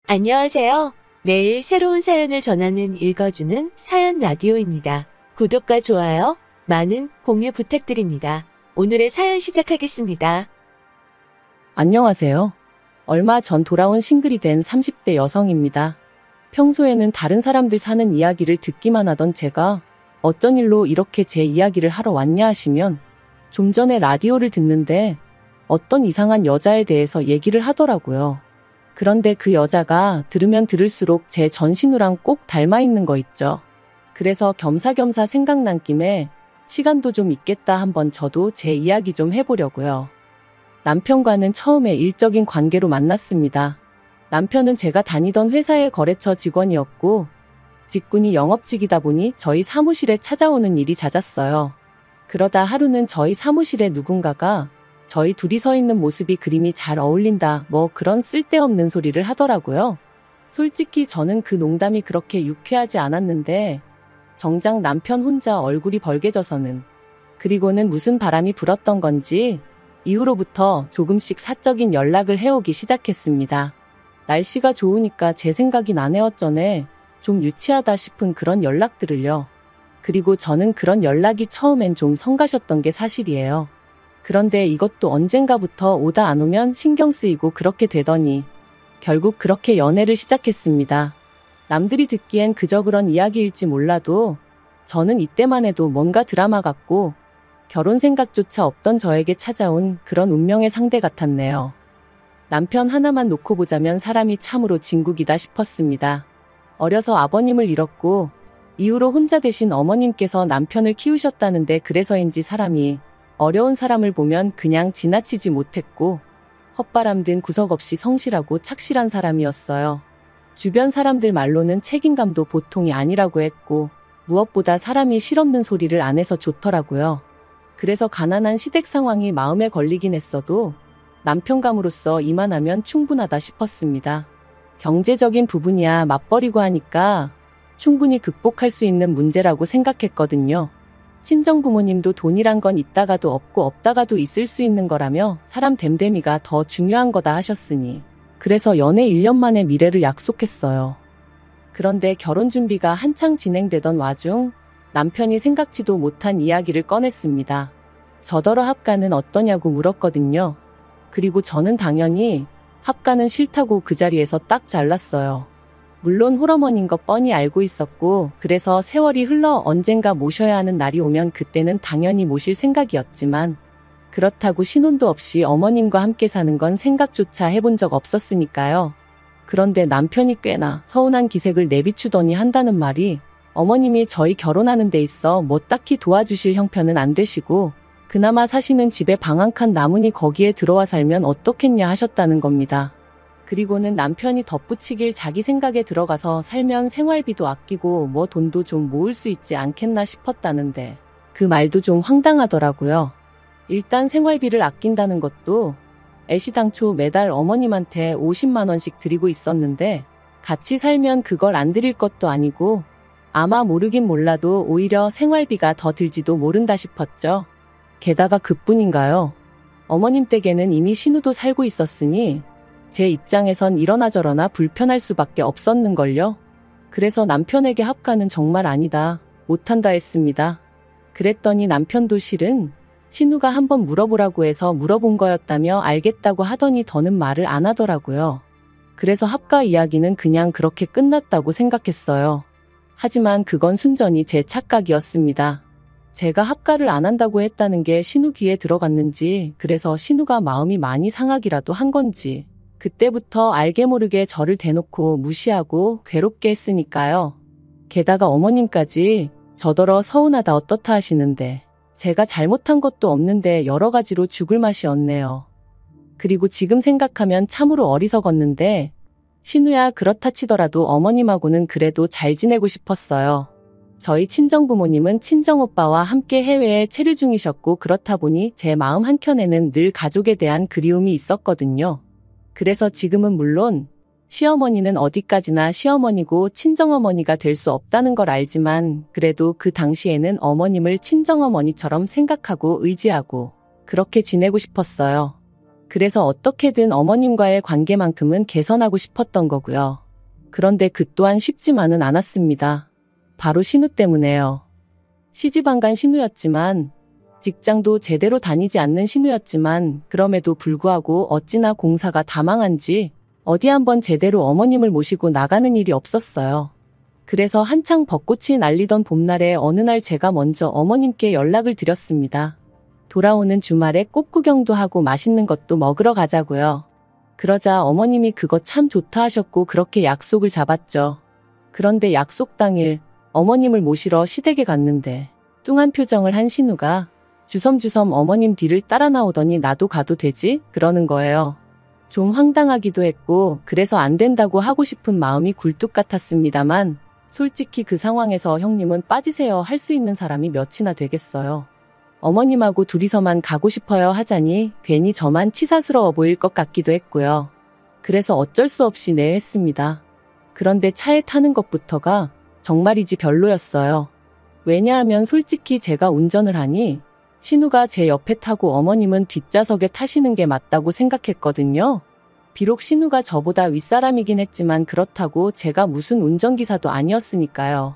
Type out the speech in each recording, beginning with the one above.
안녕하세요. 매일 새로운 사연을 전하는 읽어주는 사연 라디오입니다. 구독과 좋아요, 많은 공유 부탁드립니다. 오늘의 사연 시작하겠습니다. 안녕하세요. 얼마 전 돌아온 싱글이 된 30대 여성입니다. 평소에는 다른 사람들 사는 이야기를 듣기만 하던 제가 어쩐 일로 이렇게 제 이야기를 하러 왔냐 하시면 좀 전에 라디오를 듣는데 어떤 이상한 여자에 대해서 얘기를 하더라고요. 그런데 그 여자가 들으면 들을수록 제 전신우랑 꼭 닮아 있는 거 있죠. 그래서 겸사겸사 생각난 김에 시간도 좀 있겠다 한번 저도 제 이야기 좀 해보려고요. 남편과는 처음에 일적인 관계로 만났습니다. 남편은 제가 다니던 회사의 거래처 직원이었고 직군이 영업직이다 보니 저희 사무실에 찾아오는 일이 잦았어요. 그러다 하루는 저희 사무실에 누군가가 저희 둘이 서 있는 모습이 그림이 잘 어울린다 뭐 그런 쓸데없는 소리를 하더라고요. 솔직히 저는 그 농담이 그렇게 유쾌하지 않았는데 정작 남편 혼자 얼굴이 벌개져서는 그리고는 무슨 바람이 불었던 건지 이후로부터 조금씩 사적인 연락을 해오기 시작했습니다. 날씨가 좋으니까 제 생각이 나네 어쩌네 좀 유치하다 싶은 그런 연락들을요. 그리고 저는 그런 연락이 처음엔 좀 성가셨던 게 사실이에요. 그런데 이것도 언젠가부터 오다 안 오면 신경 쓰이고 그렇게 되더니 결국 그렇게 연애를 시작했습니다. 남들이 듣기엔 그저 그런 이야기일지 몰라도 저는 이때만 해도 뭔가 드라마 같고 결혼 생각조차 없던 저에게 찾아온 그런 운명의 상대 같았네요. 남편 하나만 놓고 보자면 사람이 참으로 진국이다 싶었습니다. 어려서 아버님을 잃었고 이후로 혼자 되신 어머님께서 남편을 키우셨다는데 그래서인지 사람이 어려운 사람을 보면 그냥 지나치지 못했고 헛바람 든 구석 없이 성실하고 착실한 사람이었어요. 주변 사람들 말로는 책임감도 보통이 아니라고 했고 무엇보다 사람이 실없는 소리를 안 해서 좋더라고요. 그래서 가난한 시댁 상황이 마음에 걸리긴 했어도 남편감으로서 이만하면 충분하다 싶었습니다. 경제적인 부분이야 맞벌이고 하니까 충분히 극복할 수 있는 문제라고 생각했거든요. 친정부모님도 돈이란 건 있다가도 없고 없다가도 있을 수 있는 거라며 사람 됨됨이가 더 중요한 거다 하셨으니 그래서 연애 1년 만에 미래를 약속했어요. 그런데 결혼 준비가 한창 진행되던 와중 남편이 생각지도 못한 이야기를 꺼냈습니다. 저더러 합가는 어떠냐고 물었거든요. 그리고 저는 당연히 합가는 싫다고 그 자리에서 딱 잘랐어요. 물론 홀어머니인 거 뻔히 알고 있었고 그래서 세월이 흘러 언젠가 모셔야 하는 날이 오면 그때는 당연히 모실 생각이었지만 그렇다고 신혼도 없이 어머님과 함께 사는 건 생각조차 해본 적 없었으니까요. 그런데 남편이 꽤나 서운한 기색을 내비추더니 한다는 말이 어머님이 저희 결혼하는 데 있어 뭐 딱히 도와주실 형편은 안 되시고 그나마 사시는 집에 방 한 칸 남으니 거기에 들어와 살면 어떻겠냐 하셨다는 겁니다. 그리고는 남편이 덧붙이길 자기 생각에 들어가서 살면 생활비도 아끼고 뭐 돈도 좀 모을 수 있지 않겠나 싶었다는데 그 말도 좀 황당하더라고요. 일단 생활비를 아낀다는 것도 애시당초 매달 어머님한테 50만 원씩 드리고 있었는데 같이 살면 그걸 안 드릴 것도 아니고 아마 모르긴 몰라도 오히려 생활비가 더 들지도 모른다 싶었죠. 게다가 그뿐인가요? 어머님 댁에는 이미 신우도 살고 있었으니 제 입장에선 이러나 저러나 불편할 수밖에 없었는걸요. 그래서 남편에게 합가는 정말 아니다, 못한다 했습니다. 그랬더니 남편도 실은 신우가 한번 물어보라고 해서 물어본 거였다며 알겠다고 하더니 더는 말을 안 하더라고요. 그래서 합가 이야기는 그냥 그렇게 끝났다고 생각했어요. 하지만 그건 순전히 제 착각이었습니다. 제가 합가를 안 한다고 했다는 게 신우 귀에 들어갔는지 그래서 신우가 마음이 많이 상하기라도 한 건지 그때부터 알게 모르게 저를 대놓고 무시하고 괴롭게 했으니까요. 게다가 어머님까지 저더러 서운하다 어떻다 하시는데 제가 잘못한 것도 없는데 여러 가지로 죽을 맛이 없네요. 그리고 지금 생각하면 참으로 어리석었는데 신우야 그렇다 치더라도 어머님하고는 그래도 잘 지내고 싶었어요. 저희 친정부모님은 친정오빠와 함께 해외에 체류 중이셨고 그렇다 보니 제 마음 한켠에는 늘 가족에 대한 그리움이 있었거든요. 그래서 지금은 물론 시어머니는 어디까지나 시어머니고 친정어머니가 될 수 없다는 걸 알지만 그래도 그 당시에는 어머님을 친정어머니처럼 생각하고 의지하고 그렇게 지내고 싶었어요. 그래서 어떻게든 어머님과의 관계만큼은 개선하고 싶었던 거고요. 그런데 그 또한 쉽지만은 않았습니다. 바로 신우 때문에요. 시집안간 신우였지만, 직장도 제대로 다니지 않는 신우였지만, 그럼에도 불구하고 어찌나 공사가 다 망한지 어디 한번 제대로 어머님을 모시고 나가는 일이 없었어요. 그래서 한창 벚꽃이 날리던 봄날에 어느 날 제가 먼저 어머님께 연락을 드렸습니다. 돌아오는 주말에 꽃 구경도 하고 맛있는 것도 먹으러 가자고요. 그러자 어머님이 그거 참 좋다 하셨고 그렇게 약속을 잡았죠. 그런데 약속 당일 어머님을 모시러 시댁에 갔는데 뚱한 표정을 한 신우가 주섬주섬 어머님 뒤를 따라 나오더니 나도 가도 되지? 그러는 거예요. 좀 황당하기도 했고 그래서 안 된다고 하고 싶은 마음이 굴뚝 같았습니다만 솔직히 그 상황에서 형님은 빠지세요 할 수 있는 사람이 몇이나 되겠어요. 어머님하고 둘이서만 가고 싶어요 하자니 괜히 저만 치사스러워 보일 것 같기도 했고요. 그래서 어쩔 수 없이 네 했습니다. 그런데 차에 타는 것부터가 정말이지 별로였어요. 왜냐하면 솔직히 제가 운전을 하니 신우가 제 옆에 타고 어머님은 뒷좌석에 타시는 게 맞다고 생각했거든요. 비록 신우가 저보다 윗사람이긴 했지만 그렇다고 제가 무슨 운전기사도 아니었으니까요.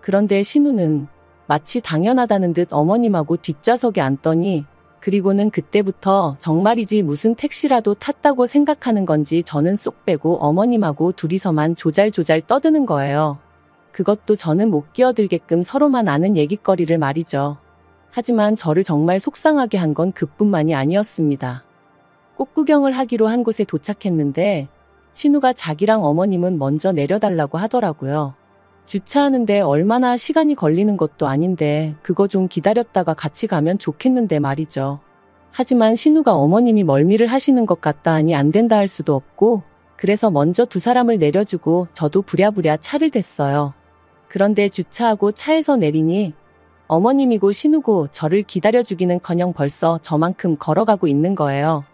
그런데 신우는 마치 당연하다는 듯 어머님하고 뒷좌석에 앉더니 그리고는 그때부터 정말이지 무슨 택시라도 탔다고 생각하는 건지 저는 쏙 빼고 어머님하고 둘이서만 조잘조잘 떠드는 거예요. 그것도 저는 못 끼어들게끔 서로만 아는 얘기거리를 말이죠. 하지만 저를 정말 속상하게 한 건 그뿐만이 아니었습니다. 꽃 구경을 하기로 한 곳에 도착했는데 신우가 자기랑 어머님은 먼저 내려달라고 하더라고요. 주차하는데 얼마나 시간이 걸리는 것도 아닌데 그거 좀 기다렸다가 같이 가면 좋겠는데 말이죠. 하지만 신우가 어머님이 멀미를 하시는 것 같다 하니 안 된다 할 수도 없고 그래서 먼저 두 사람을 내려주고 저도 부랴부랴 차를 댔어요. 그런데 주차하고 차에서 내리니 어머님이고 신우고 저를 기다려주기는커녕 벌써 저만큼 걸어가고 있는 거예요.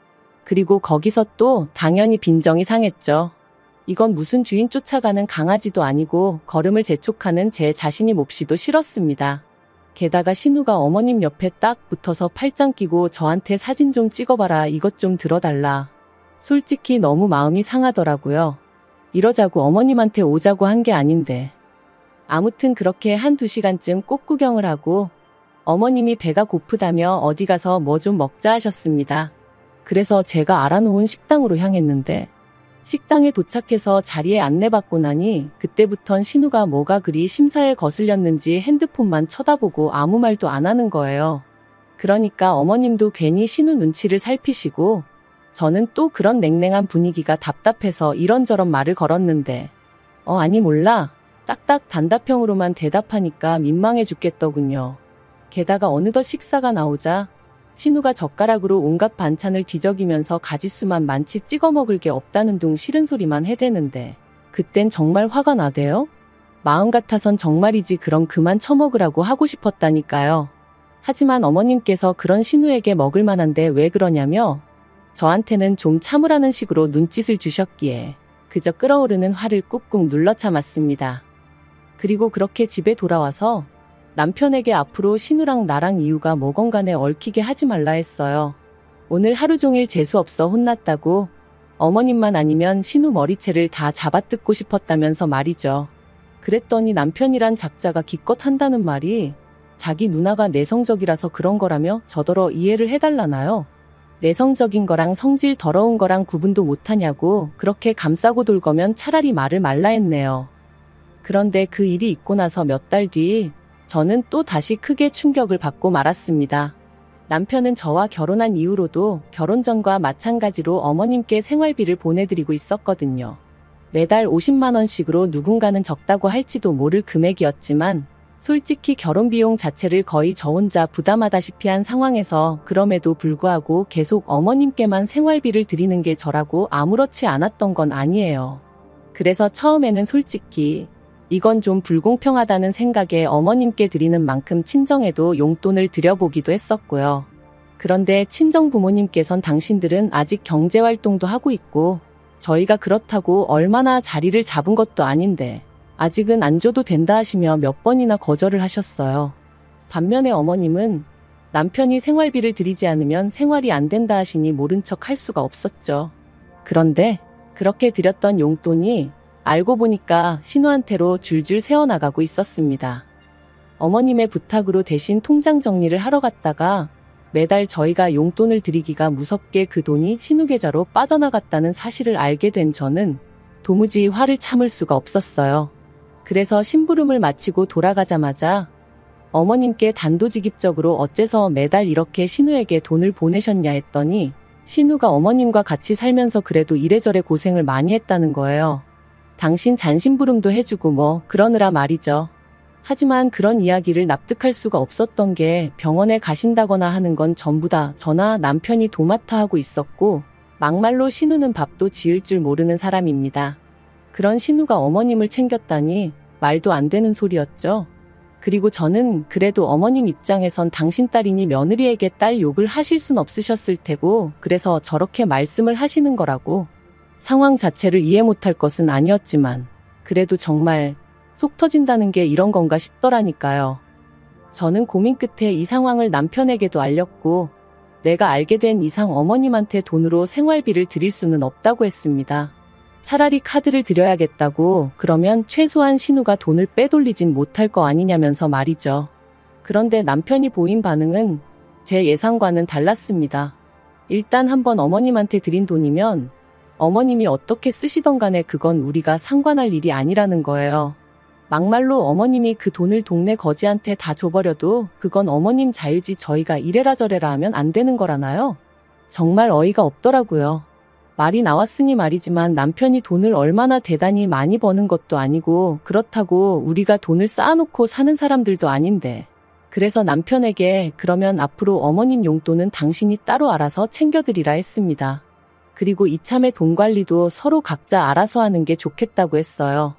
그리고 거기서 또 당연히 빈정이 상했죠. 이건 무슨 주인 쫓아가는 강아지도 아니고 걸음을 재촉하는 제 자신이 몹시도 싫었습니다. 게다가 신우가 어머님 옆에 딱 붙어서 팔짱 끼고 저한테 사진 좀 찍어봐라 이것 좀 들어달라. 솔직히 너무 마음이 상하더라고요. 이러자고 어머님한테 오자고 한 게 아닌데. 아무튼 그렇게 1~2시간쯤 꽃 구경을 하고 어머님이 배가 고프다며 어디 가서 뭐 좀 먹자 하셨습니다. 그래서 제가 알아놓은 식당으로 향했는데 식당에 도착해서 자리에 안내받고 나니 그때부턴 신우가 뭐가 그리 심사에 거슬렸는지 핸드폰만 쳐다보고 아무 말도 안 하는 거예요. 그러니까 어머님도 괜히 신우 눈치를 살피시고 저는 또 그런 냉랭한 분위기가 답답해서 이런저런 말을 걸었는데 아니 몰라. 딱딱 단답형으로만 대답하니까 민망해 죽겠더군요. 게다가 어느덧 식사가 나오자 신우가 젓가락으로 온갖 반찬을 뒤적이면서 가지수만 많지 찍어 먹을 게 없다는 둥 싫은 소리만 해대는데 그땐 정말 화가 나대요. 마음 같아선 정말이지 그럼 그만 처먹으라고 하고 싶었다니까요. 하지만 어머님께서 그런 신우에게 먹을 만한데 왜 그러냐며 저한테는 좀 참으라는 식으로 눈짓을 주셨기에 그저 끓어오르는 화를 꾹꾹 눌러 참았습니다. 그리고 그렇게 집에 돌아와서 남편에게 앞으로 신우랑 나랑 이유가 뭐건 간에 얽히게 하지 말라 했어요. 오늘 하루 종일 재수없어 혼났다고 어머님만 아니면 신우 머리채를 다 잡아뜯고 싶었다면서 말이죠. 그랬더니 남편이란 작자가 기껏 한다는 말이 자기 누나가 내성적이라서 그런 거라며 저더러 이해를 해달라나요? 내성적인 거랑 성질 더러운 거랑 구분도 못하냐고 그렇게 감싸고 돌 거면 차라리 말을 말라 했네요. 그런데 그 일이 있고 나서 몇 달 뒤 저는 또 다시 크게 충격을 받고 말았습니다. 남편은 저와 결혼한 이후로도 결혼 전과 마찬가지로 어머님께 생활비를 보내드리고 있었거든요. 매달 50만 원씩으로 누군가는 적다고 할지도 모를 금액이었지만 솔직히 결혼 비용 자체를 거의 저 혼자 부담하다시피 한 상황에서 그럼에도 불구하고 계속 어머님께만 생활비를 드리는 게 저라고 아무렇지 않았던 건 아니에요. 그래서 처음에는 솔직히 이건 좀 불공평하다는 생각에 어머님께 드리는 만큼 친정에도 용돈을 드려보기도 했었고요. 그런데 친정 부모님께선 당신들은 아직 경제활동도 하고 있고 저희가 그렇다고 얼마나 자리를 잡은 것도 아닌데 아직은 안 줘도 된다 하시며 몇 번이나 거절을 하셨어요. 반면에 어머님은 남편이 생활비를 드리지 않으면 생활이 안 된다 하시니 모른 척 할 수가 없었죠. 그런데 그렇게 드렸던 용돈이 알고 보니까 신우한테로 줄줄 새어나가고 있었습니다. 어머님의 부탁으로 대신 통장 정리를 하러 갔다가 매달 저희가 용돈을 드리기가 무섭게 그 돈이 신우 계좌로 빠져나갔다는 사실을 알게 된 저는 도무지 화를 참을 수가 없었어요. 그래서 심부름을 마치고 돌아가자마자 어머님께 단도직입적으로 어째서 매달 이렇게 신우에게 돈을 보내셨냐 했더니 신우가 어머님과 같이 살면서 그래도 이래저래 고생을 많이 했다는 거예요. 당신 잔심부름도 해주고 뭐 그러느라 말이죠. 하지만 그런 이야기를 납득할 수가 없었던 게 병원에 가신다거나 하는 건 전부 다 저나 남편이 도맡아 하고 있었고 막말로 신우는 밥도 지을 줄 모르는 사람입니다. 그런 신우가 어머님을 챙겼다니 말도 안 되는 소리였죠. 그리고 저는 그래도 어머님 입장에선 당신 딸이니 며느리에게 딸 욕을 하실 순 없으셨을 테고 그래서 저렇게 말씀을 하시는 거라고 상황 자체를 이해 못할 것은 아니었지만 그래도 정말 속 터진다는 게 이런 건가 싶더라니까요. 저는 고민 끝에 이 상황을 남편에게도 알렸고 내가 알게 된 이상 어머님한테 돈으로 생활비를 드릴 수는 없다고 했습니다. 차라리 카드를 드려야겠다고 그러면 최소한 신우가 돈을 빼돌리진 못할 거 아니냐면서 말이죠. 그런데 남편이 보인 반응은 제 예상과는 달랐습니다. 일단 한번 어머님한테 드린 돈이면 어머님이 어떻게 쓰시던 간에 그건 우리가 상관할 일이 아니라는 거예요. 막말로 어머님이 그 돈을 동네 거지한테 다 줘버려도 그건 어머님 자유지 저희가 이래라 저래라 하면 안 되는 거라나요? 정말 어이가 없더라고요. 말이 나왔으니 말이지만 남편이 돈을 얼마나 대단히 많이 버는 것도 아니고 그렇다고 우리가 돈을 쌓아놓고 사는 사람들도 아닌데 그래서 남편에게 그러면 앞으로 어머님 용돈은 당신이 따로 알아서 챙겨드리라 했습니다. 그리고 이참에 돈 관리도 서로 각자 알아서 하는 게 좋겠다고 했어요.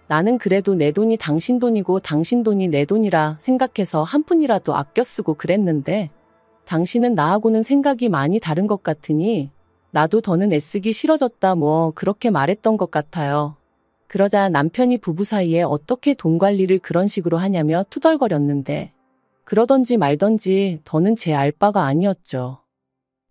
나는 그래도 내 돈이 당신 돈이고 당신 돈이 내 돈이라 생각해서 한 푼이라도 아껴 쓰고 그랬는데 당신은 나하고는 생각이 많이 다른 것 같으니 나도 더는 애쓰기 싫어졌다 뭐 그렇게 말했던 것 같아요. 그러자 남편이 부부 사이에 어떻게 돈 관리를 그런 식으로 하냐며 투덜거렸는데 그러던지 말던지 더는 제 알 바가 아니었죠.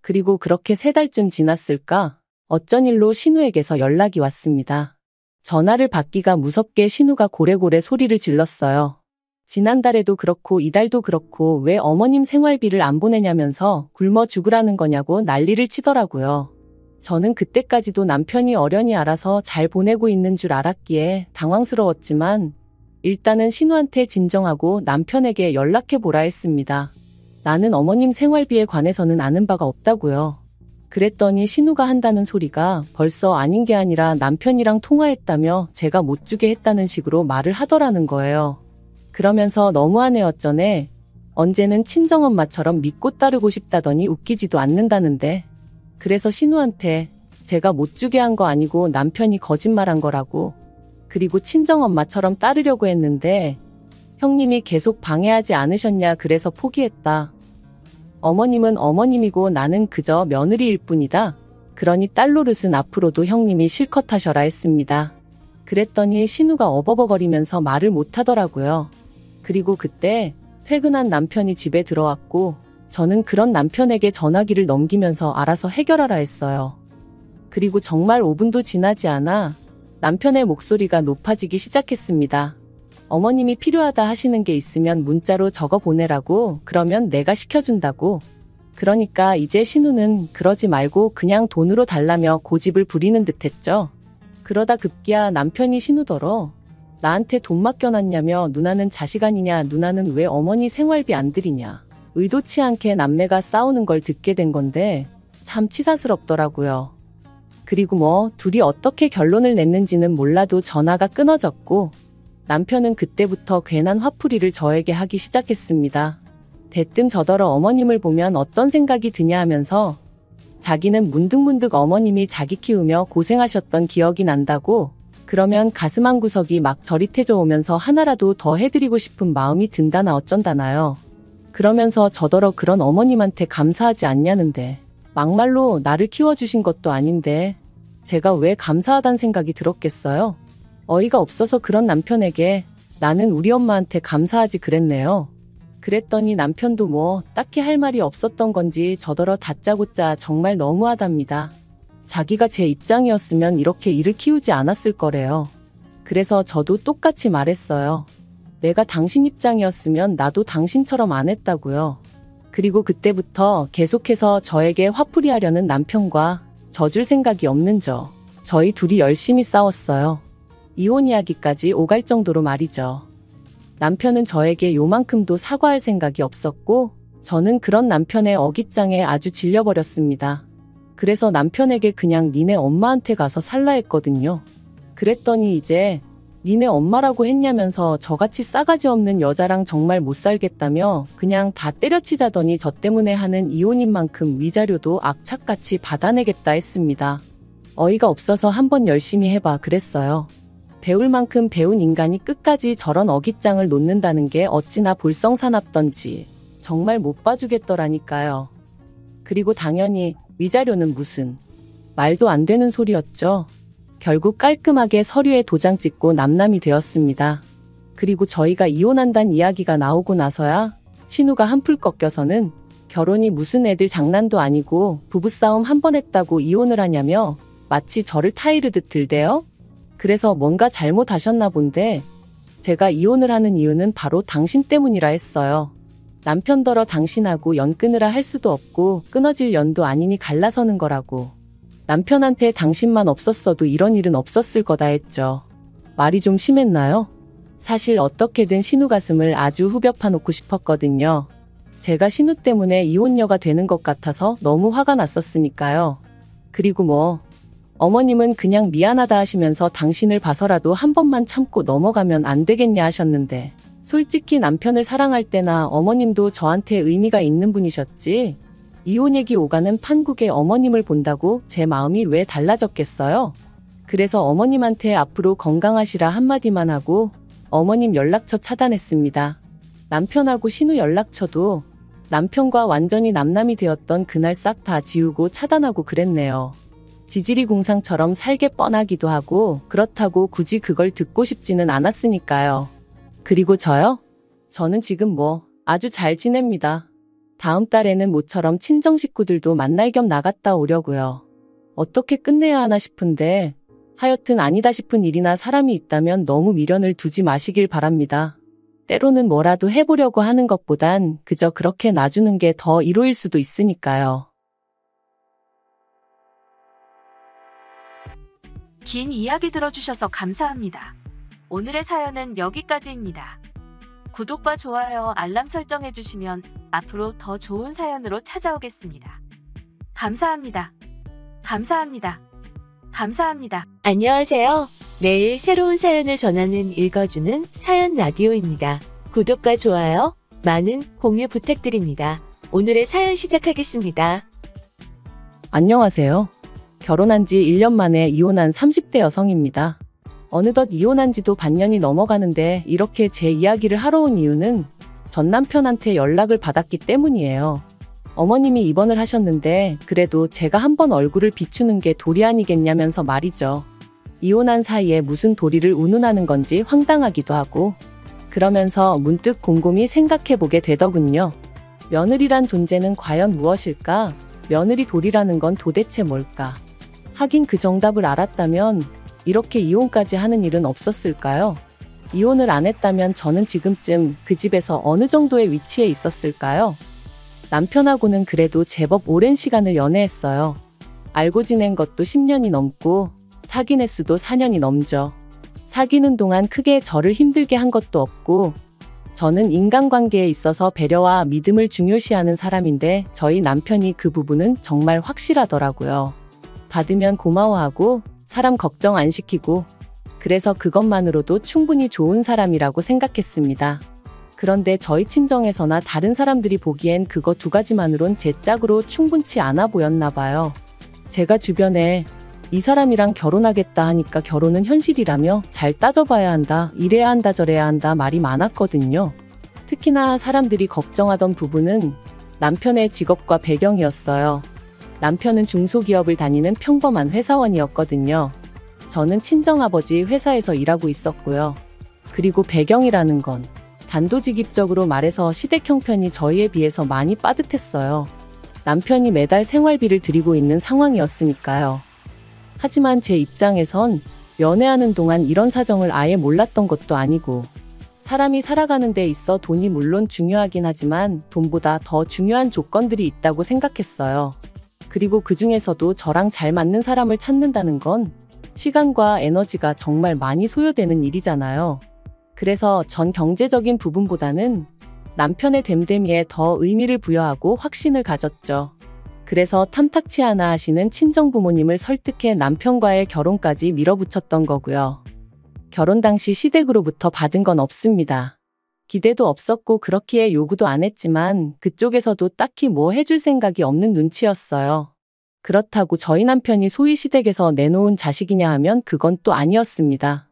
그리고 그렇게 3달쯤 지났을까 어쩐 일로 신우에게서 연락이 왔습니다. 전화를 받기가 무섭게 신우가 고래고래 소리를 질렀어요. 지난달에도 그렇고 이달도 그렇고 왜 어머님 생활비를 안 보내냐면서 굶어 죽으라는 거냐고 난리를 치더라고요. 저는 그때까지도 남편이 어련히 알아서 잘 보내고 있는 줄 알았기에 당황스러웠지만 일단은 신우한테 진정하고 남편에게 연락해보라 했습니다. 나는 어머님 생활비에 관해서는 아는 바가 없다고요. 그랬더니 신우가 한다는 소리가 벌써 아닌 게 아니라 남편이랑 통화했다며 제가 못 주게 했다는 식으로 말을 하더라는 거예요. 그러면서 너무하네 어쩌네. 언제는 친정엄마처럼 믿고 따르고 싶다더니 웃기지도 않는다는데. 그래서 신우한테 제가 못 주게 한 거 아니고 남편이 거짓말한 거라고. 그리고 친정엄마처럼 따르려고 했는데 형님이 계속 방해하지 않으셨냐 그래서 포기했다. 어머님은 어머님이고 나는 그저 며느리일 뿐이다. 그러니 딸 노릇은 앞으로도 형님이 실컷 하셔라 했습니다. 그랬더니 신우가 어버버거리면서 말을 못하더라고요. 그리고 그때 퇴근한 남편이 집에 들어왔고 저는 그런 남편에게 전화기를 넘기면서 알아서 해결하라 했어요. 그리고 정말 5분도 지나지 않아 남편의 목소리가 높아지기 시작했습니다. 어머님이 필요하다 하시는 게 있으면 문자로 적어 보내라고 그러면 내가 시켜준다고. 그러니까 이제 신우는 그러지 말고 그냥 돈으로 달라며 고집을 부리는 듯 했죠. 그러다 급기야 남편이 신우더러 나한테 돈 맡겨놨냐며 누나는 자식 아니냐 누나는 왜 어머니 생활비 안 드리냐. 의도치 않게 남매가 싸우는 걸 듣게 된 건데 참 치사스럽더라고요. 그리고 뭐 둘이 어떻게 결론을 냈는지는 몰라도 전화가 끊어졌고 남편은 그때부터 괜한 화풀이를 저에게 하기 시작했습니다. 대뜸 저더러 어머님을 보면 어떤 생각이 드냐 하면서 자기는 문득문득 어머님이 자기 키우며 고생하셨던 기억이 난다고. 그러면 가슴 한구석이 막 저릿해져 오면서 하나라도 더 해드리고 싶은 마음이 든다나 어쩐다나요. 그러면서 저더러 그런 어머님한테 감사하지 않냐는데 막말로 나를 키워주신 것도 아닌데 제가 왜 감사하단 생각이 들었겠어요? 어이가 없어서 그런 남편에게 나는 우리 엄마한테 감사하지 그랬네요. 그랬더니 남편도 뭐 딱히 할 말이 없었던 건지 저더러 다짜고짜 정말 너무하답니다. 자기가 제 입장이었으면 이렇게 일을 키우지 않았을 거래요. 그래서 저도 똑같이 말했어요. 내가 당신 입장이었으면 나도 당신처럼 안 했다고요. 그리고 그때부터 계속해서 저에게 화풀이 하려는 남편과 져줄 생각이 없는 저희 둘이 열심히 싸웠어요. 이혼 이야기까지 오갈 정도로 말이죠. 남편은 저에게 요만큼도 사과할 생각이 없었고 저는 그런 남편의 어깃장에 아주 질려버렸습니다. 그래서 남편에게 그냥 니네 엄마한테 가서 살라 했거든요. 그랬더니 이제 니네 엄마라고 했냐면서 저같이 싸가지 없는 여자랑 정말 못 살겠다며 그냥 다 때려치자더니 저 때문에 하는 이혼인 만큼 위자료도 악착같이 받아내겠다 했습니다. 어이가 없어서 한번 열심히 해봐 그랬어요. 배울 만큼 배운 인간이 끝까지 저런 어깃장을 놓는다는 게 어찌나 볼썽사납던지 정말 못 봐주겠더라니까요. 그리고 당연히 위자료는 무슨 말도 안 되는 소리였죠. 결국 깔끔하게 서류에 도장 찍고 남남이 되었습니다. 그리고 저희가 이혼한다는 이야기가 나오고 나서야 신우가 한풀 꺾여서는 결혼이 무슨 애들 장난도 아니고 부부싸움 한 번 했다고 이혼을 하냐며 마치 저를 타이르듯 들대요. 그래서 뭔가 잘못하셨나 본데 제가 이혼을 하는 이유는 바로 당신 때문이라 했어요. 남편더러 당신하고 연 끊으라 할 수도 없고 끊어질 연도 아니니 갈라서는 거라고. 남편한테 당신만 없었어도 이런 일은 없었을 거다 했죠. 말이 좀 심했나요? 사실 어떻게든 신우 가슴을 아주 후벼 파놓고 싶었거든요. 제가 신우 때문에 이혼녀가 되는 것 같아서 너무 화가 났었으니까요. 그리고 뭐 어머님은 그냥 미안하다 하시면서 당신을 봐서라도 한 번만 참고 넘어가면 안 되겠냐 하셨는데 솔직히 남편을 사랑할 때나 어머님도 저한테 의미가 있는 분이셨지 이혼 얘기 오가는 판국에 어머님을 본다고 제 마음이 왜 달라졌겠어요? 그래서 어머님한테 앞으로 건강하시라 한마디만 하고 어머님 연락처 차단했습니다. 남편하고 신우 연락처도 남편과 완전히 남남이 되었던 그날 싹 다 지우고 차단하고 그랬네요. 지지리 공상처럼 살게 뻔하기도 하고 그렇다고 굳이 그걸 듣고 싶지는 않았으니까요. 그리고 저요? 저는 지금 뭐 아주 잘 지냅니다. 다음 달에는 모처럼 친정 식구들도 만날 겸 나갔다 오려고요. 어떻게 끝내야 하나 싶은데 하여튼 아니다 싶은 일이나 사람이 있다면 너무 미련을 두지 마시길 바랍니다. 때로는 뭐라도 해보려고 하는 것보단 그저 그렇게 놔주는 게 더 이로일 수도 있으니까요. 긴 이야기 들어주셔서 감사합니다. 오늘의 사연은 여기까지입니다. 구독과 좋아요, 알람 설정해주시면 앞으로 더 좋은 사연으로 찾아오겠습니다. 감사합니다. 감사합니다. 감사합니다. 안녕하세요. 매일 새로운 사연을 전하는 읽어주는 사연 라디오입니다. 구독과 좋아요, 많은 공유 부탁드립니다. 오늘의 사연 시작하겠습니다. 안녕하세요. 결혼한 지 1년 만에 이혼한 30대 여성입니다. 어느덧 이혼한 지도 반년이 넘어가는데 이렇게 제 이야기를 하러 온 이유는 전 남편한테 연락을 받았기 때문이에요. 어머님이 입원을 하셨는데 그래도 제가 한번 얼굴을 비추는 게 도리 아니겠냐면서 말이죠. 이혼한 사이에 무슨 도리를 운운하는 건지 황당하기도 하고 그러면서 문득 곰곰이 생각해보게 되더군요. 며느리란 존재는 과연 무엇일까? 며느리 도리라는 건 도대체 뭘까? 하긴 그 정답을 알았다면 이렇게 이혼까지 하는 일은 없었을까요? 이혼을 안 했다면 저는 지금쯤 그 집에서 어느 정도의 위치에 있었을까요? 남편하고는 그래도 제법 오랜 시간을 연애했어요. 알고 지낸 것도 10년이 넘고 사귄 횟수도 4년이 넘죠. 사귀는 동안 크게 저를 힘들게 한 것도 없고 저는 인간관계에 있어서 배려와 믿음을 중요시하는 사람인데 저희 남편이 그 부분은 정말 확실하더라고요. 받으면 고마워하고 사람 걱정 안 시키고 그래서 그것만으로도 충분히 좋은 사람이라고 생각했습니다. 그런데 저희 친정에서나 다른 사람들이 보기엔 그거 두 가지만으론 제 짝으로 충분치 않아 보였나 봐요. 제가 주변에 이 사람이랑 결혼하겠다 하니까 결혼은 현실이라며 잘 따져봐야 한다, 이래야 한다, 저래야 한다 말이 많았거든요. 특히나 사람들이 걱정하던 부분은 남편의 직업과 배경이었어요. 남편은 중소기업을 다니는 평범한 회사원이었거든요. 저는 친정아버지 회사에서 일하고 있었고요. 그리고 배경이라는 건 단도직입적으로 말해서 시댁 형편이 저희에 비해서 많이 빠듯했어요. 남편이 매달 생활비를 드리고 있는 상황이었으니까요. 하지만 제 입장에선 연애하는 동안 이런 사정을 아예 몰랐던 것도 아니고, 사람이 살아가는 데 있어 돈이 물론 중요하긴 하지만 돈보다 더 중요한 조건들이 있다고 생각했어요. 그리고 그 중에서도 저랑 잘 맞는 사람을 찾는다는 건 시간과 에너지가 정말 많이 소요되는 일이잖아요. 그래서 전 경제적인 부분보다는 남편의 됨됨이에 더 의미를 부여하고 확신을 가졌죠. 그래서 탐탁치 않아 하시는 친정부모님을 설득해 남편과의 결혼까지 밀어붙였던 거고요. 결혼 당시 시댁으로부터 받은 건 없습니다. 기대도 없었고 그렇기에 요구도 안 했지만 그쪽에서도 딱히 뭐 해줄 생각이 없는 눈치였어요. 그렇다고 저희 남편이 소위 시댁에서 내놓은 자식이냐 하면 그건 또 아니었습니다.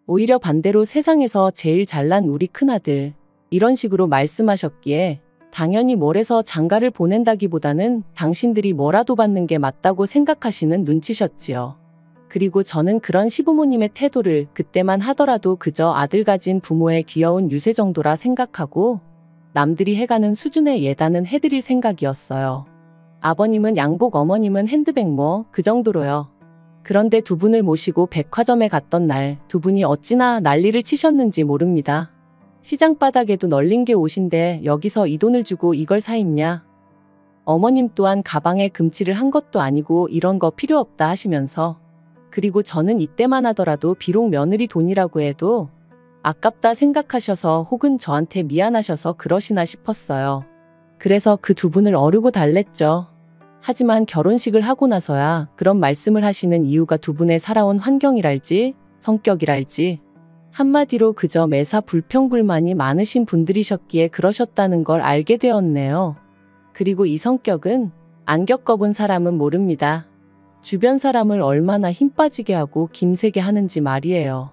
오히려 반대로 세상에서 제일 잘난 우리 큰아들, 이런 식으로 말씀하셨기에 당연히 뭘해서 장가를 보낸다기보다는 당신들이 뭐라도 받는 게 맞다고 생각하시는 눈치셨지요. 그리고 저는 그런 시부모님의 태도를 그때만 하더라도 그저 아들 가진 부모의 귀여운 유세 정도라 생각하고 남들이 해가는 수준의 예단은 해드릴 생각이었어요. 아버님은 양복, 어머님은 핸드백 뭐 그 정도로요. 그런데 두 분을 모시고 백화점에 갔던 날 두 분이 어찌나 난리를 치셨는지 모릅니다. 시장 바닥에도 널린 게 옷인데 여기서 이 돈을 주고 이걸 사 입냐. 어머님 또한 가방에 금칠을 한 것도 아니고 이런 거 필요 없다 하시면서, 그리고 저는 이때만 하더라도 비록 며느리 돈이라고 해도 아깝다 생각하셔서 혹은 저한테 미안하셔서 그러시나 싶었어요. 그래서 그 두 분을 어르고 달랬죠. 하지만 결혼식을 하고 나서야 그런 말씀을 하시는 이유가 두 분의 살아온 환경이랄지 성격이랄지 한마디로 그저 매사 불평불만이 많으신 분들이셨기에 그러셨다는 걸 알게 되었네요. 그리고 이 성격은 안 겪어본 사람은 모릅니다. 주변 사람을 얼마나 힘 빠지게 하고 김세게 하는지 말이에요.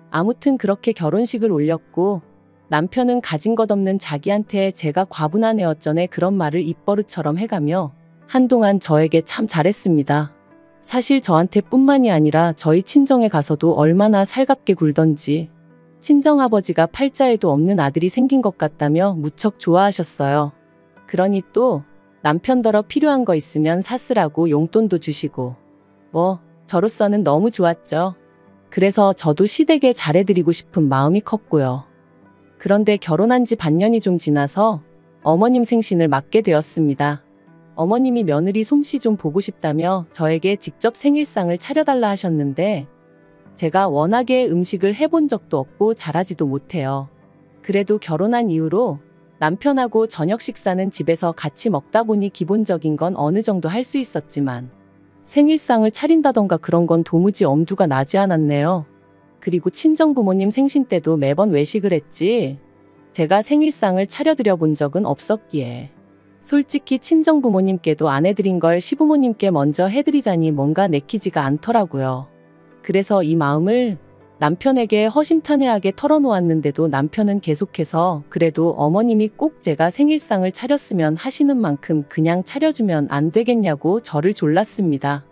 아무튼 그렇게 결혼식을 올렸고 남편은 가진 것 없는 자기한테 제가 과분한 애어전에 그런 말을 입버릇처럼 해가며 한동안 저에게 참 잘했습니다. 사실 저한테 뿐만이 아니라 저희 친정에 가서도 얼마나 살갑게 굴던지 친정아버지가 팔자에도 없는 아들이 생긴 것 같다며 무척 좋아하셨어요. 그러니 또 남편더러 필요한 거 있으면 사쓰라고 용돈도 주시고 뭐 저로서는 너무 좋았죠. 그래서 저도 시댁에 잘해드리고 싶은 마음이 컸고요. 그런데 결혼한 지 반년이 좀 지나서 어머님 생신을 맞게 되었습니다. 어머님이 며느리 솜씨 좀 보고 싶다며 저에게 직접 생일상을 차려달라 하셨는데 제가 워낙에 음식을 해본 적도 없고 잘하지도 못해요. 그래도 결혼한 이후로 남편하고 저녁 식사는 집에서 같이 먹다 보니 기본적인 건 어느 정도 할 수 있었지만 생일상을 차린다던가 그런 건 도무지 엄두가 나지 않았네요. 그리고 친정부모님 생신 때도 매번 외식을 했지 제가 생일상을 차려드려 본 적은 없었기에 솔직히 친정부모님께도 안 해드린 걸 시부모님께 먼저 해드리자니 뭔가 내키지가 않더라고요. 그래서 이 마음을 남편에게 허심탄회하게 털어놓았는데도 남편은 계속해서 그래도 어머님이 꼭 제가 생일상을 차렸으면 하시는 만큼 그냥 차려주면 안 되겠냐고 저를 졸랐습니다.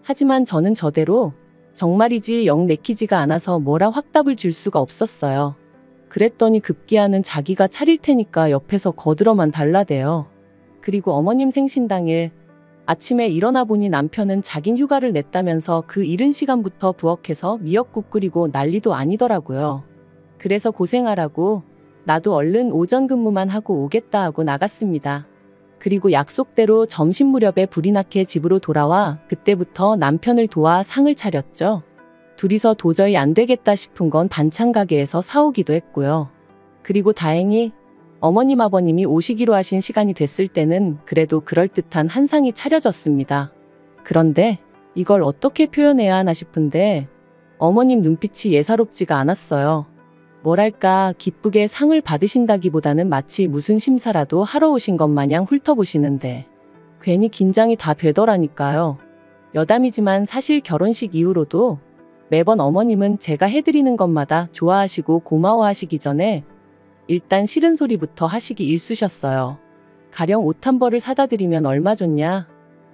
하지만 저는 저대로 정말이지 영 내키지가 않아서 뭐라 확답을 줄 수가 없었어요. 그랬더니 급기야는 자기가 차릴 테니까 옆에서 거들어만 달라대요. 그리고 어머님 생신 당일 아침에 일어나 보니 남편은 자긴 휴가를 냈다면서 그 이른 시간부터 부엌에서 미역국 끓이고 난리도 아니더라고요. 그래서 고생하라고 나도 얼른 오전 근무만 하고 오겠다 하고 나갔습니다. 그리고 약속대로 점심 무렵에 불이 나게 집으로 돌아와 그때부터 남편을 도와 상을 차렸죠. 둘이서 도저히 안 되겠다 싶은 건 반찬 가게에서 사오기도 했고요. 그리고 다행히 어머님 아버님이 오시기로 하신 시간이 됐을 때는 그래도 그럴듯한 한 상이 차려졌습니다. 그런데 이걸 어떻게 표현해야 하나 싶은데 어머님 눈빛이 예사롭지가 않았어요. 뭐랄까 기쁘게 상을 받으신다기보다는 마치 무슨 심사라도 하러 오신 것 마냥 훑어보시는데 괜히 긴장이 다 되더라니까요. 여담이지만 사실 결혼식 이후로도 매번 어머님은 제가 해드리는 것마다 좋아하시고 고마워하시기 전에 일단 싫은 소리부터 하시기 일쑤셨어요. 가령 옷 한 벌을 사다 드리면 얼마 줬냐?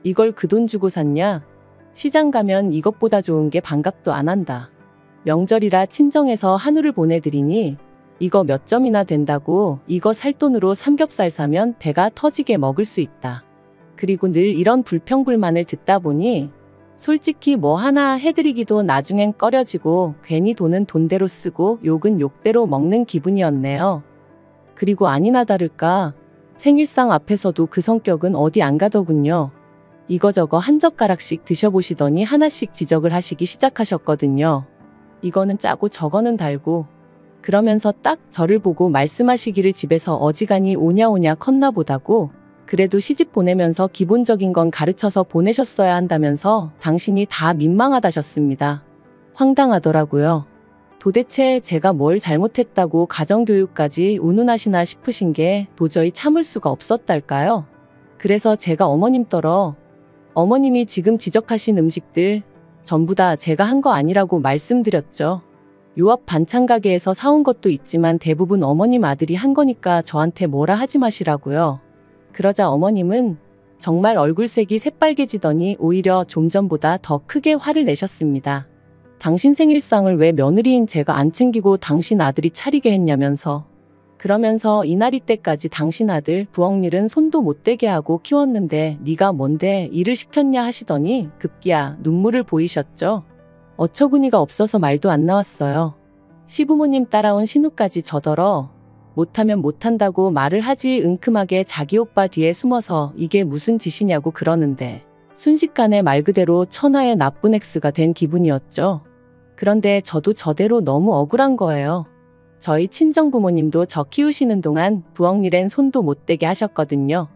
이걸 그 돈 주고 샀냐? 시장 가면 이것보다 좋은 게 반갑도 안 한다. 명절이라 친정에서 한우를 보내드리니 이거 몇 점이나 된다고, 이거 살 돈으로 삼겹살 사면 배가 터지게 먹을 수 있다. 그리고 늘 이런 불평불만을 듣다 보니 솔직히 뭐 하나 해드리기도 나중엔 꺼려지고 괜히 돈은 돈대로 쓰고 욕은 욕대로 먹는 기분이었네요. 그리고 아니나 다를까 생일상 앞에서도 그 성격은 어디 안 가더군요. 이거저거 한 젓가락씩 드셔보시더니 하나씩 지적을 하시기 시작하셨거든요. 이거는 짜고 저거는 달고 그러면서 딱 저를 보고 말씀하시기를 집에서 어지간히 오냐오냐 컸나 보다고, 그래도 시집 보내면서 기본적인 건 가르쳐서 보내셨어야 한다면서 당신이 다 민망하다셨습니다. 황당하더라고요. 도대체 제가 뭘 잘못했다고 가정교육까지 운운하시나 싶으신 게 도저히 참을 수가 없었달까요? 그래서 제가 어머님더러 어머님이 지금 지적하신 음식들 전부 다 제가 한 거 아니라고 말씀드렸죠. 요 앞 반찬 가게에서 사온 것도 있지만 대부분 어머님 아들이 한 거니까 저한테 뭐라 하지 마시라고요. 그러자 어머님은 정말 얼굴색이 새빨개지더니 오히려 좀 전보다 더 크게 화를 내셨습니다. 당신 생일상을 왜 며느리인 제가 안 챙기고 당신 아들이 차리게 했냐면서. 그러면서 이날이 때까지 당신 아들 부엌일은 손도 못 대게 하고 키웠는데 네가 뭔데 일을 시켰냐 하시더니 급기야 눈물을 보이셨죠. 어처구니가 없어서 말도 안 나왔어요. 시부모님 따라온 신우까지 저더러 못하면 못한다고 말을 하지 은큼하게 자기 오빠 뒤에 숨어서 이게 무슨 짓이냐고 그러는데 순식간에 말 그대로 천하의 나쁜 X가 된 기분이었죠. 그런데 저도 저대로 너무 억울한 거예요. 저희 친정부모님도 저 키우시는 동안 부엌일엔 손도 못 대게 하셨거든요.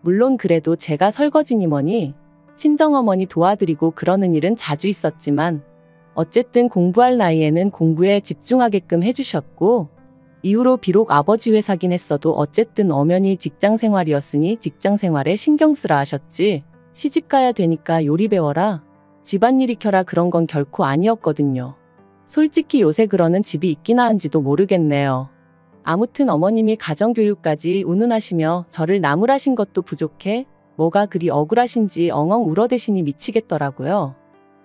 물론 그래도 제가 설거지니 뭐니 친정어머니 도와드리고 그러는 일은 자주 있었지만 어쨌든 공부할 나이에는 공부에 집중하게끔 해주셨고, 이후로 비록 아버지 회사긴 했어도 어쨌든 엄연히 직장생활이었으니 직장생활에 신경 쓰라 하셨지, 시집가야 되니까 요리 배워라, 집안일 익혀라 그런 건 결코 아니었거든요. 솔직히 요새 그러는 집이 있기나 한지도 모르겠네요. 아무튼 어머님이 가정교육까지 운운하시며 저를 나무라신 것도 부족해 뭐가 그리 억울하신지 엉엉 울어대시니 미치겠더라고요.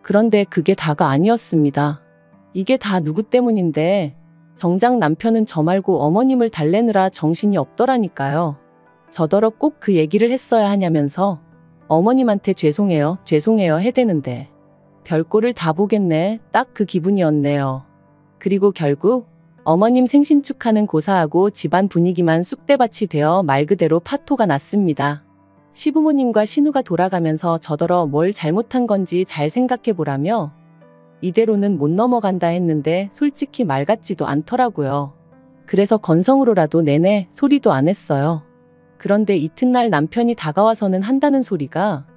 그런데 그게 다가 아니었습니다. 이게 다 누구 때문인데 정작 남편은 저 말고 어머님을 달래느라 정신이 없더라니까요. 저더러 꼭 그 얘기를 했어야 하냐면서 어머님한테 죄송해요 해대는데 별꼴을 다 보겠네, 딱 그 기분이었네요. 그리고 결국 어머님 생신 축하는 고사하고 집안 분위기만 쑥대밭이 되어 말 그대로 파토가 났습니다. 시부모님과 신우가 돌아가면서 저더러 뭘 잘못한 건지 잘 생각해보라며 이대로는 못 넘어간다 했는데 솔직히 말 같지도 않더라고요. 그래서 건성으로라도 내내 소리도 안 했어요. 그런데 이튿날 남편이 다가와서는 한다는 소리가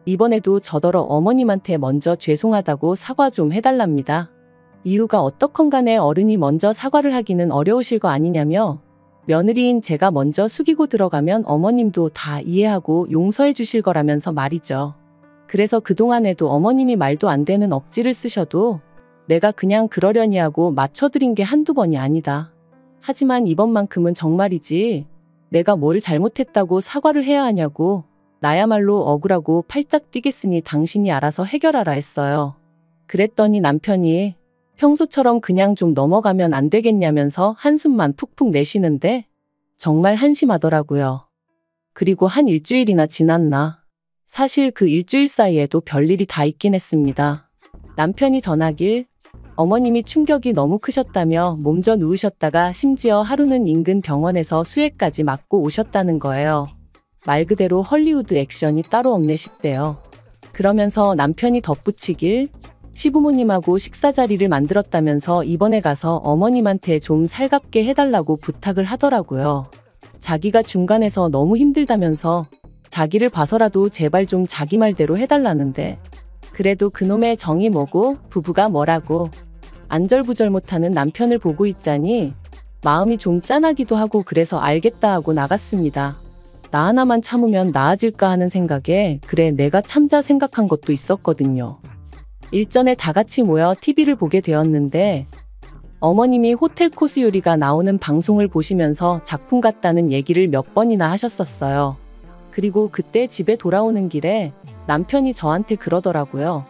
이번에도 저더러 어머님한테 먼저 죄송하다고 사과 좀 해달랍니다. 이유가 어떻건 간에 어른이 먼저 사과를 하기는 어려우실 거 아니냐며 며느리인 제가 먼저 숙이고 들어가면 어머님도 다 이해하고 용서해 주실 거라면서 말이죠. 그래서 그동안에도 어머님이 말도 안 되는 억지를 쓰셔도 내가 그냥 그러려니 하고 맞춰드린 게 한두 번이 아니다. 하지만 이번만큼은 정말이지 내가 뭘 잘못했다고 사과를 해야 하냐고, 나야말로 억울하고 팔짝 뛰겠으니 당신이 알아서 해결하라 했어요. 그랬더니 남편이 평소처럼 그냥 좀 넘어가면 안 되겠냐면서 한숨만 푹푹 내쉬는데 정말 한심하더라고요. 그리고 한 일주일이나 지났나. 사실 그 일주일 사이에도 별일이 다 있긴 했습니다. 남편이 전하길 어머님이 충격이 너무 크셨다며 몸져 누우셨다가 심지어 하루는 인근 병원에서 수액까지 맞고 오셨다는 거예요. 말 그대로 헐리우드 액션이 따로 없네 싶대요. 그러면서 남편이 덧붙이길 시부모님하고 식사 자리를 만들었다면서 이번에 가서 어머님한테 좀 살갑게 해달라고 부탁을 하더라고요. 자기가 중간에서 너무 힘들다면서 자기를 봐서라도 제발 좀 자기 말대로 해달라는데 그래도 그놈의 정이 뭐고 부부가 뭐라고 안절부절 못하는 남편을 보고 있자니 마음이 좀 짠하기도 하고 그래서 알겠다 하고 나갔습니다. 나 하나만 참으면 나아질까 하는 생각에 그래 내가 참자 생각한 것도 있었거든요. 일전에 다 같이 모여 TV를 보게 되었는데 어머님이 호텔 코스 요리가 나오는 방송을 보시면서 작품 같다는 얘기를 몇 번이나 하셨었어요. 그리고 그때 집에 돌아오는 길에 남편이 저한테 그러더라고요.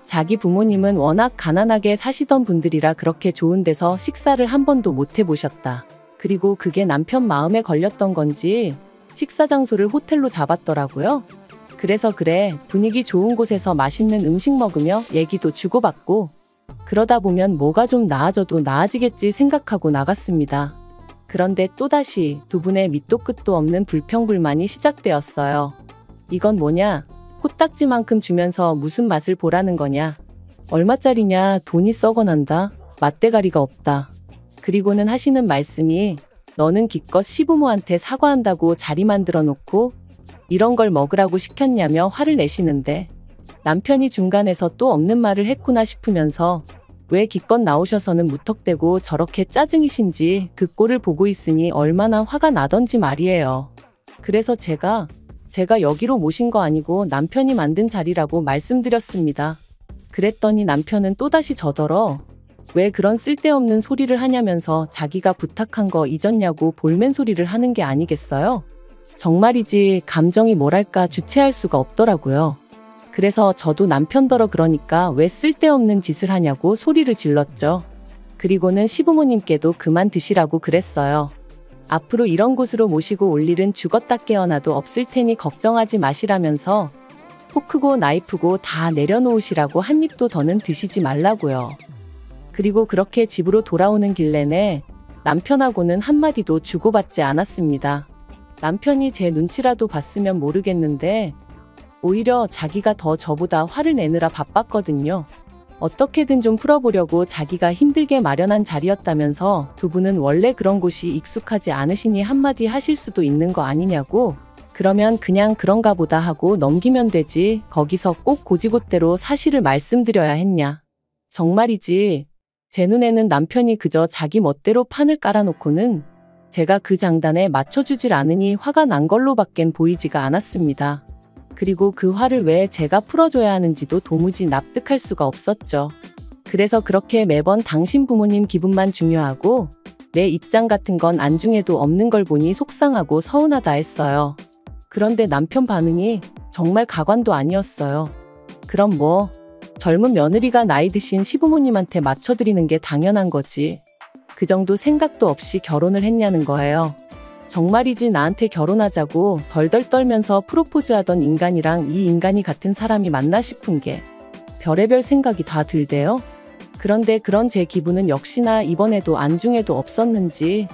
자기 부모님은 워낙 가난하게 사시던 분들이라 그렇게 좋은 데서 식사를 한 번도 못 해보셨다. 그리고 그게 남편 마음에 걸렸던 건지 식사 장소를 호텔로 잡았더라고요. 그래서 그래, 분위기 좋은 곳에서 맛있는 음식 먹으며 얘기도 주고받고 그러다 보면 뭐가 좀 나아져도 나아지겠지 생각하고 나갔습니다. 그런데 또다시 두 분의 밑도 끝도 없는 불평불만이 시작되었어요. 이건 뭐냐? 코딱지만큼 주면서 무슨 맛을 보라는 거냐? 얼마짜리냐? 돈이 썩어난다. 맛대가리가 없다. 그리고는 하시는 말씀이 너는 기껏 시부모한테 사과한다고 자리 만들어 놓고 이런 걸 먹으라고 시켰냐며 화를 내시는데 남편이 중간에서 또 없는 말을 했구나 싶으면서 왜 기껏 나오셔서는 무턱대고 저렇게 짜증이신지 그 꼴을 보고 있으니 얼마나 화가 나던지 말이에요. 그래서 제가 여기로 모신 거 아니고 남편이 만든 자리라고 말씀드렸습니다. 그랬더니 남편은 또다시 저더러 왜 그런 쓸데없는 소리를 하냐면서 자기가 부탁한 거 잊었냐고 볼멘 소리를 하는 게 아니겠어요? 정말이지 감정이 뭐랄까 주체할 수가 없더라고요. 그래서 저도 남편더러 그러니까 왜 쓸데없는 짓을 하냐고 소리를 질렀죠. 그리고는 시부모님께도 그만 드시라고 그랬어요. 앞으로 이런 곳으로 모시고 올 일은 죽었다 깨어나도 없을 테니 걱정하지 마시라면서 포크고 나이프고 다 내려놓으시라고 한 입도 더는 드시지 말라고요. 그리고 그렇게 집으로 돌아오는 길 내내 남편하고는 한마디도 주고받지 않았습니다. 남편이 제 눈치라도 봤으면 모르겠는데 오히려 자기가 더 저보다 화를 내느라 바빴거든요. 어떻게든 좀 풀어보려고 자기가 힘들게 마련한 자리였다면서 두 분은 원래 그런 곳이 익숙하지 않으시니 한마디 하실 수도 있는 거 아니냐고. 그러면 그냥 그런가 보다 하고 넘기면 되지 거기서 꼭 고지곳대로 사실을 말씀드려야 했냐. 정말이지 제 눈에는 남편이 그저 자기 멋대로 판을 깔아놓고는 제가 그 장단에 맞춰주질 않으니 화가 난 걸로밖엔 보이지가 않았습니다. 그리고 그 화를 왜 제가 풀어줘야 하는지도 도무지 납득할 수가 없었죠. 그래서 그렇게 매번 당신 부모님 기분만 중요하고 내 입장 같은 건 안중에도 없는 걸 보니 속상하고 서운하다 했어요. 그런데 남편 반응이 정말 가관도 아니었어요. 그럼 뭐 젊은 며느리가 나이 드신 시부모님한테 맞춰드리는 게 당연한 거지. 그 정도 생각도 없이 결혼을 했냐는 거예요. 정말이지 나한테 결혼하자고 덜덜 떨면서 프로포즈하던 인간이랑 이 인간이 같은 사람이 맞나 싶은 게 별의별 생각이 다 들대요. 그런데 그런 제 기분은 역시나 이번에도 안중에도 없었는지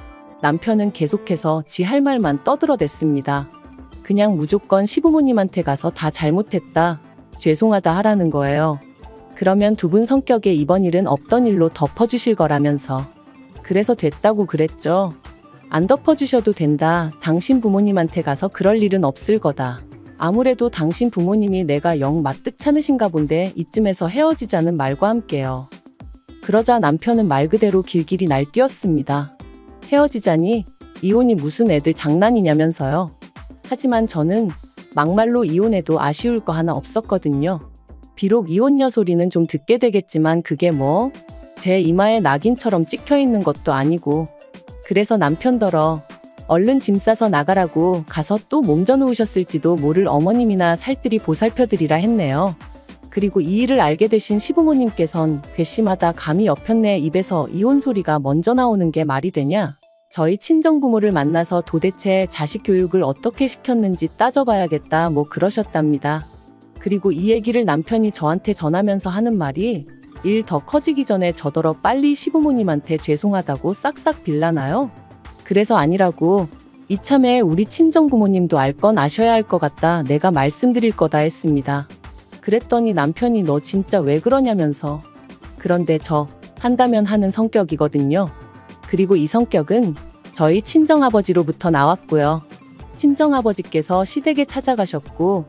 남편은 계속해서 지 할 말만 떠들어댔습니다. 그냥 무조건 시부모님한테 가서 다 잘못했다, 죄송하다 하라는 거예요. 그러면 두 분 성격에 이번 일은 없던 일로 덮어주실 거라면서. 그래서 됐다고 그랬죠. 안 덮어주셔도 된다. 당신 부모님한테 가서 그럴 일은 없을 거다. 아무래도 당신 부모님이 내가 영 마뜩찮으신가 본데 이쯤에서 헤어지자는 말과 함께요. 그러자 남편은 말 그대로 길길이 날뛰었습니다. 헤어지자니? 이혼이 무슨 애들 장난이냐면서요. 하지만 저는 막말로 이혼해도 아쉬울 거 하나 없었거든요. 비록 이혼녀 소리는 좀 듣게 되겠지만 그게 뭐 제 이마에 낙인처럼 찍혀있는 것도 아니고. 그래서 남편더러 얼른 짐 싸서 나가라고 가서 또 몸져 놓으셨을지도 모를 어머님이나 살뜰히 보살펴드리라 했네요. 그리고 이 일을 알게 되신 시부모님께선 괘씸하다 감히 옆편네 입에서 이혼 소리가 먼저 나오는 게 말이 되냐. 저희 친정부모를 만나서 도대체 자식 교육을 어떻게 시켰는지 따져봐야겠다 뭐 그러셨답니다. 그리고 이 얘기를 남편이 저한테 전하면서 하는 말이 일 더 커지기 전에 저더러 빨리 시부모님한테 죄송하다고 싹싹 빌라나요? 그래서 아니라고. 이참에 우리 친정부모님도 알 건 아셔야 할 것 같다. 내가 말씀드릴 거다 했습니다. 그랬더니 남편이 너 진짜 왜 그러냐면서. 그런데 저 한다면 하는 성격이거든요. 그리고 이 성격은 저희 친정아버지로부터 나왔고요. 친정아버지께서 시댁에 찾아가셨고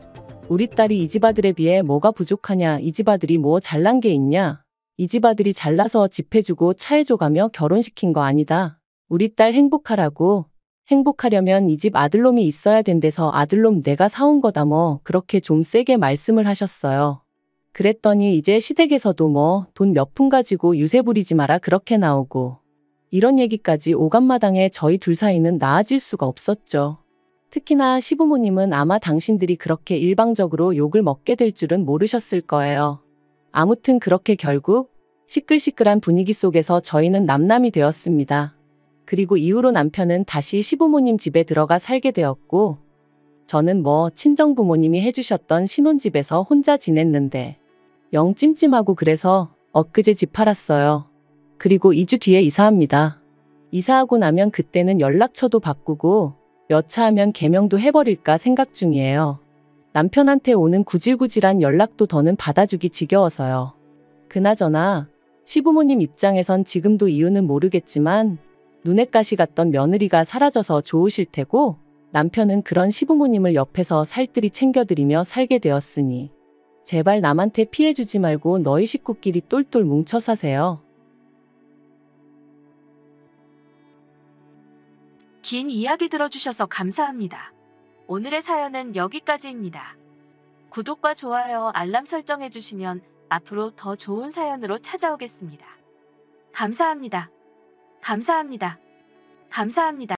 우리 딸이 이 집 아들에 비해 뭐가 부족하냐, 이 집 아들이 뭐 잘난 게 있냐, 이 집 아들이 잘나서 집 해주고 차 해줘가며 결혼시킨 거 아니다. 우리 딸 행복하라고. 행복하려면 이 집 아들놈이 있어야 된대서 아들놈 내가 사온 거다 뭐 그렇게 좀 세게 말씀을 하셨어요. 그랬더니 이제 시댁에서도 뭐 돈 몇 푼 가지고 유세 부리지 마라 그렇게 나오고 이런 얘기까지 오간마당에 저희 둘 사이는 나아질 수가 없었죠. 특히나 시부모님은 아마 당신들이 그렇게 일방적으로 욕을 먹게 될 줄은 모르셨을 거예요. 아무튼 그렇게 결국 시끌시끌한 분위기 속에서 저희는 남남이 되었습니다. 그리고 이후로 남편은 다시 시부모님 집에 들어가 살게 되었고, 저는 친정부모님이 해주셨던 신혼집에서 혼자 지냈는데 영 찜찜하고 그래서 엊그제 집 팔았어요. 그리고 2주 뒤에 이사합니다. 이사하고 나면 그때는 연락처도 바꾸고 여차하면 개명도 해버릴까 생각 중이에요. 남편한테 오는 구질구질한 연락도 더는 받아주기 지겨워서요. 그나저나 시부모님 입장에선 지금도 이유는 모르겠지만 눈엣 가시 같던 며느리가 사라져서 좋으실 테고, 남편은 그런 시부모님을 옆에서 살뜰히 챙겨드리며 살게 되었으니 제발 남한테 피해주지 말고 너희 식구끼리 똘똘 뭉쳐 사세요. 긴 이야기 들어주셔서 감사합니다. 오늘의 사연은 여기까지입니다. 구독과 좋아요, 알람 설정해주시면 앞으로 더 좋은 사연으로 찾아오겠습니다. 감사합니다. 감사합니다. 감사합니다.